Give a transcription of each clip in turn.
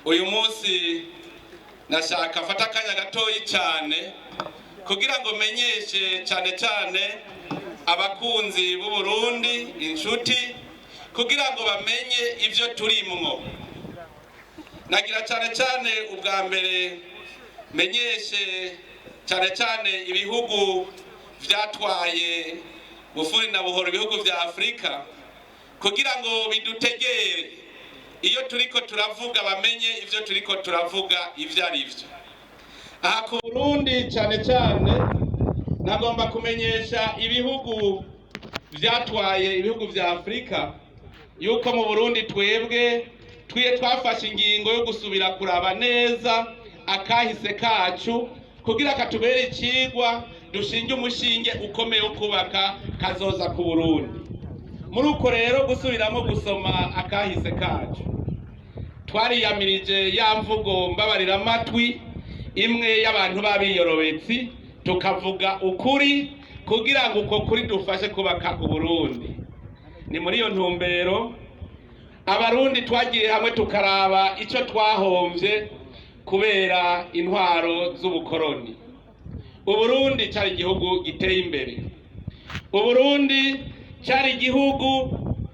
uyu munsi nashaka mfata akanya gatoyi cyane kugira ngo menyeshe cyane cyane abakunzi b'u Burundi inshuti kugira ngo bamenye ivyo turimwo. Nagira cyane cyane ubwa mbere menyeshe cyane cyane ibihugu vyatwaye bufuri na buhoro ibihugu vya Afrika kugira ngo bidutegere iyo turiko turavuga bamenye ivyo turiko turavuga ivyo ari vyo. Aha ku Burundi cyane cyane nagomba kumenyesha ibihugu vyatwaye ibihugu vya Afrika yuko mu Burundi twebwe twafashe ingingo yo gusubira kuraba neza akahise kacu kugira katubere ikigwa dushinge umushinge ukomeye wo kubaka kazoza ku Burundi. Muri uko rero gusubiramo gusoma akahise kacu twariyamirije ya mvugo mbabarira amatwi imwe y'abantu babiyorobetsi tukavuga ukuri kugira ngo uko kuri dufashe kubaka u Burundi. Ni muri iyo ntumbero abarundi twagiye hamwe tukaraba ico twahomvye kubera intwaro z'ubukoroni. Uburundi cyari igihugu giteye imbere. Uburundi cyari igihugu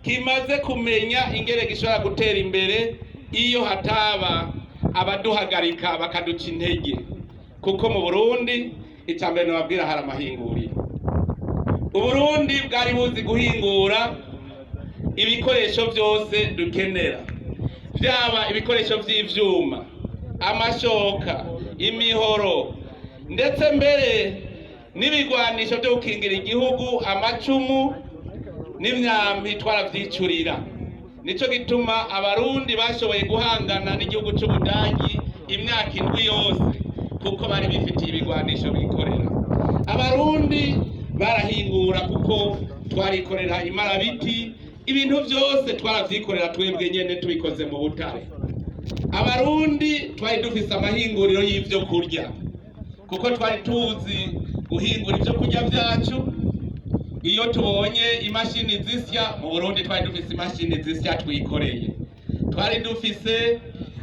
kimaze kumenya ingere gishobora gutera imbere iyo hataba abaduhagarika bakaduca intege, kuko mu Burundi icambere nababwira hari amahinguriro. Uburundi bwari buzi guhingura ibikoresho byose dukenera, byaba ibikoresho by'ivyuma, amashoka, imihoro, ndetse mbere n'ibigwanisho byo gukingira igihugu, amacumu n'imyambi twaravyicurira. Nico gituma abarundi bashoboye guhangana n'igihugu c'Ubudagi imyaka 7 yose kuko bari bifitiye ibigwanisho bikorera. Abarundi barahingura kuko twarikorera imarabiti, ibintu byose twaravyikorera twebwe nyene tubikoze mu butare. Abarundi twari dufise amahinguriro y'ivyo kurya kuko twari tuzi guhingura ivyo kurya vyacu. Iyo tubonye imashini zisya mu Burundi twari dufise imashini zisya twikoreye. Twari dufise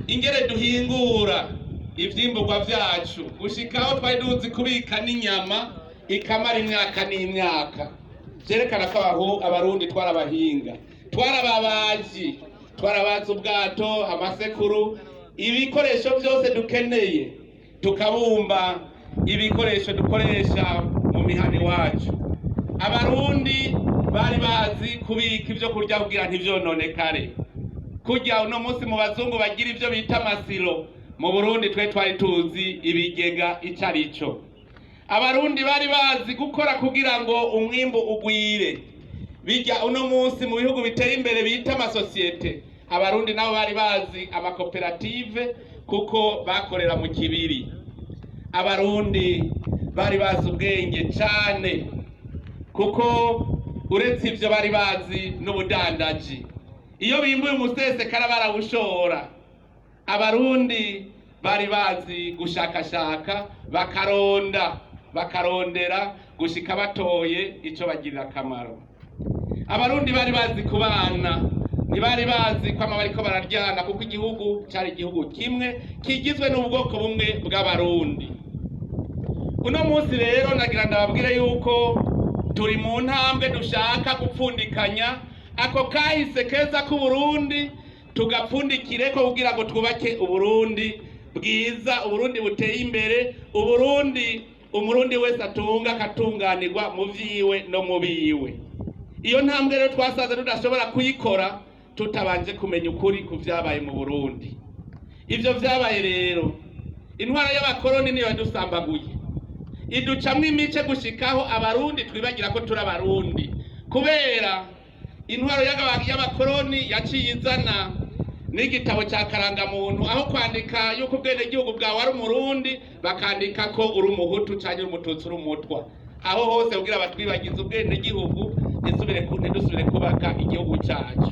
ingere duhingura ivyimburwa vyacu gushikaho twari duzi kubika n'inyama ikamara imyaka n'imyaka. Jerekana ko abarundi twarabahinga, twarababaji, twarabaza ubwato, amasekuru, ibikoresho byose dukeneye tukabumba ibikoresho dukoresha mu mihani wacu. Abarundi bari bazi kubika ivyo kurya kugira ntivyononekare. Kurya uno munsi mu bazungu bagira ivyo bita amasilo, mu Burundi twari tuzi ibigega icarico. Abarundi bari bazi gukora kugira ngo umwimbu ugwire. Bijya uno munsi mu bihugu biteye imbere bita amasosiyete, abarundi nabo bari bazi amakoperative kuko bakorera mu kibiri. Abarundi bari bazi ubwenge cyane kuko uretse ivyo bari bazi n'ubudandaji. Iyo bimbuye umusesekara barawushora. Abarundi bari bazi gushakashaka bakarondera gushika batoye ico bagirira akamaro. Abarundi bari bazi kubana, ntibari bazi kwama bariko bararyana kuko igihugu cyari igihugu kimwe kigizwe n'ubwoko bumwe bw'abarundi. Uno munsi rero nagira ndababwire yuko turi mu ntambwe dushaka gupfundikanya ako kahise keza ku Burundi tugapfundikire ko kugira ngo twubake Uburundi bwiza, Uburundi buteye imbere, Uburundi umurundi wese atunga akatunganirwa mu vyiwe no mu biwe. Iyo ntambwe rero twasaze tudashobora kuyikora tutabanje kumenya ukuri ku vyabaye mu Burundi. Ivyo vyabaye rero intwara y'abakoroni niyo yadusambaguye, iducamwe imice gushikaho abarundi twibagira ko turi abarundi, kubera intwaro y'abakoroni yaciye izana n'igitabo cya karangamuntu, aho kwandika yuko ubwene gihugu bwawe ari umurundi bakandika ko uri umuhutu cyangwa umututsi uri umutwa. Aho hose kugira batwibagize ubwene gihugu ntidusubire kubaka igihugu cyacu.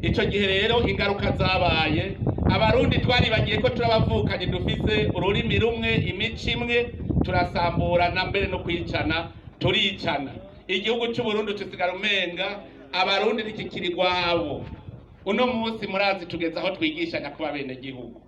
Ico gihe rero ingaruka zabaye abarundi twaribagiye ko turabavukanye dufise ururimi rumwe, imico imwe, turasambura na mbere no kwicana turicana. Igihugu cy'u Burundi tusigara umenga abarundi ntikikiri gwabo. uno munsi murazi tugeze aho twigishanya kuba bene gihugu.